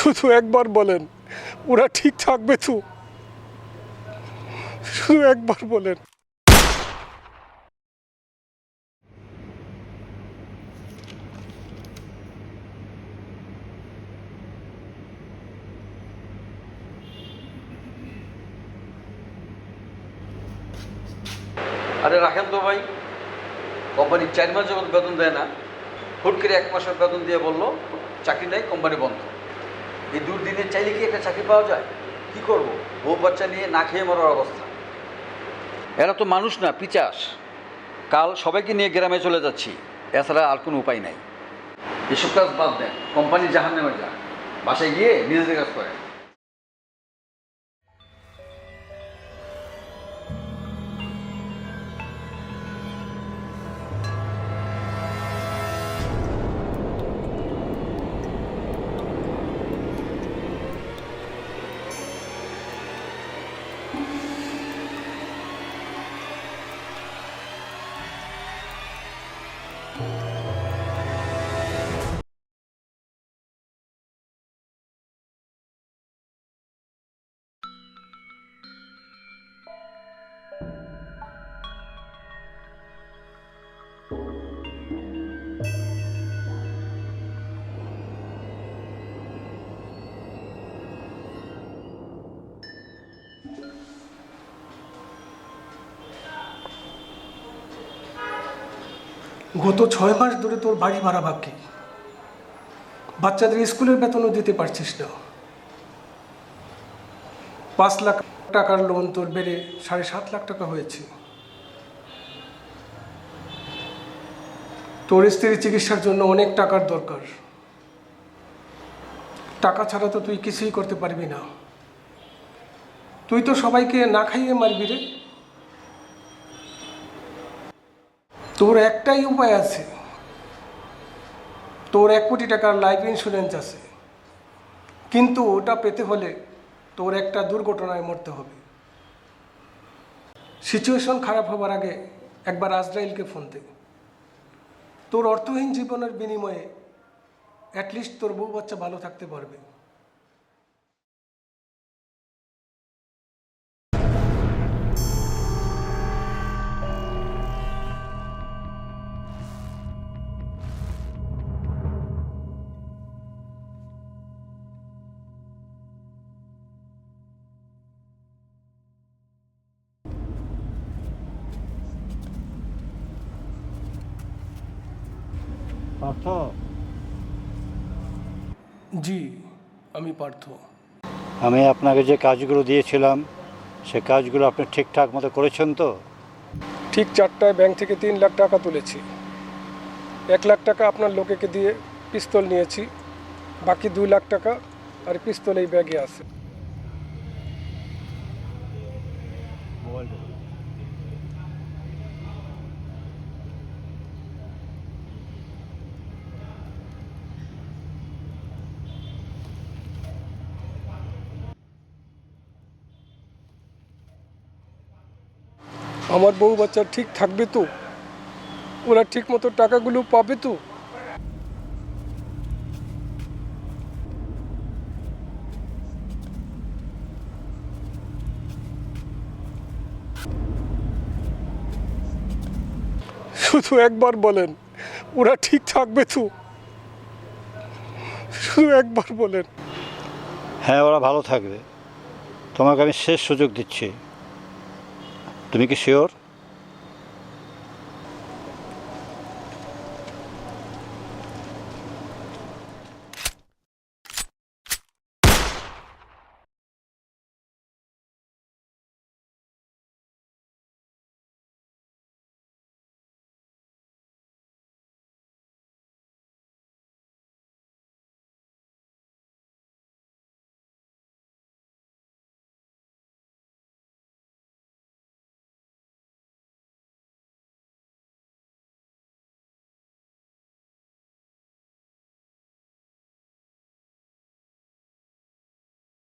শুধু একবার বলেন, ওরা ঠিক থাকবে তো? শুধু একবার বলেন। আরে রাখেন তো ভাই, কোম্পানি 4 মাস যখন বেতন দেয় না, হুট করে 1 মাসের বেতন দিয়ে বললো চাকরি নাই, কোম্পানি বন্ধ। এই দুর্দিনে চাইলে কি একটা চাকরি পাওয়া যায়? কি করব, বউ বাচ্চা নিয়ে না খেয়ে মরার অবস্থা। এরা তো মানুষ না, পিচাস। কাল সবাইকে নিয়ে গ্রামে চলে যাচ্ছি, এছাড়া আর কোনো উপায় নাই। এসব কাজ বাদ দেন, কোম্পানি জাহান্নামে যান, বাসায় গিয়ে নিজেদের কাজ করেন। গত 6 মাস ধরে তোর বাড়ি ভাড়া বাকি, বাচ্চাদের স্কুলের বেতনও দিতে পারছিস না। 5 লাখ টাকার লোন তোর বেড়ে 7.5 লাখ টাকা হয়েছে। তোর স্ত্রীর চিকিৎসার জন্য অনেক টাকার দরকার। টাকা ছাড়া তো তুই কিছুই করতে পারবি না। তুই তো সবাইকে না খাইয়ে মারবি রে। তোর একটাই উপায় আছে, তোর 1 কোটি টাকার লাইফ ইন্স্যুরেন্স আছে, কিন্তু ওটা পেতে হলে তোর একটা দুর্ঘটনায় মরতে হবে। সিচুয়েশন খারাপ হবার আগে একবার আজরাইলকে ফোন দে। তোর অর্থহীন জীবনের বিনিময়ে অ্যাটলিস্ট তোর বউ বাচ্চা ভালো থাকতে পারবে। পার্থ, জি, আমি পার্থ। আমি আপনাকে যে কাজগুলো দিয়েছিলাম সে কাজগুলো আপনি ঠিকঠাক মতো করেছেন তো? ঠিক 4টায় ব্যাংক থেকে 3 লাখ টাকা তুলেছি। 1 লাখ টাকা আপনার লোকেকে দিয়ে পিস্তল নিয়েছি, বাকি 2 লাখ টাকা আর পিস্তল এই ব্যাগে আছে। আমার বউ বাচ্চা ঠিক থাকবে তো? ওরা ঠিক মতো টাকাগুলো পাবে তো? শুধু একবার বলেন, ওরা ঠিক থাকবে তো? শুধু একবার বলেন। হ্যাঁ, ওরা ভালো থাকবে। তোমাকে আমি শেষ সুযোগ দিচ্ছি। তুমি কি শিওর?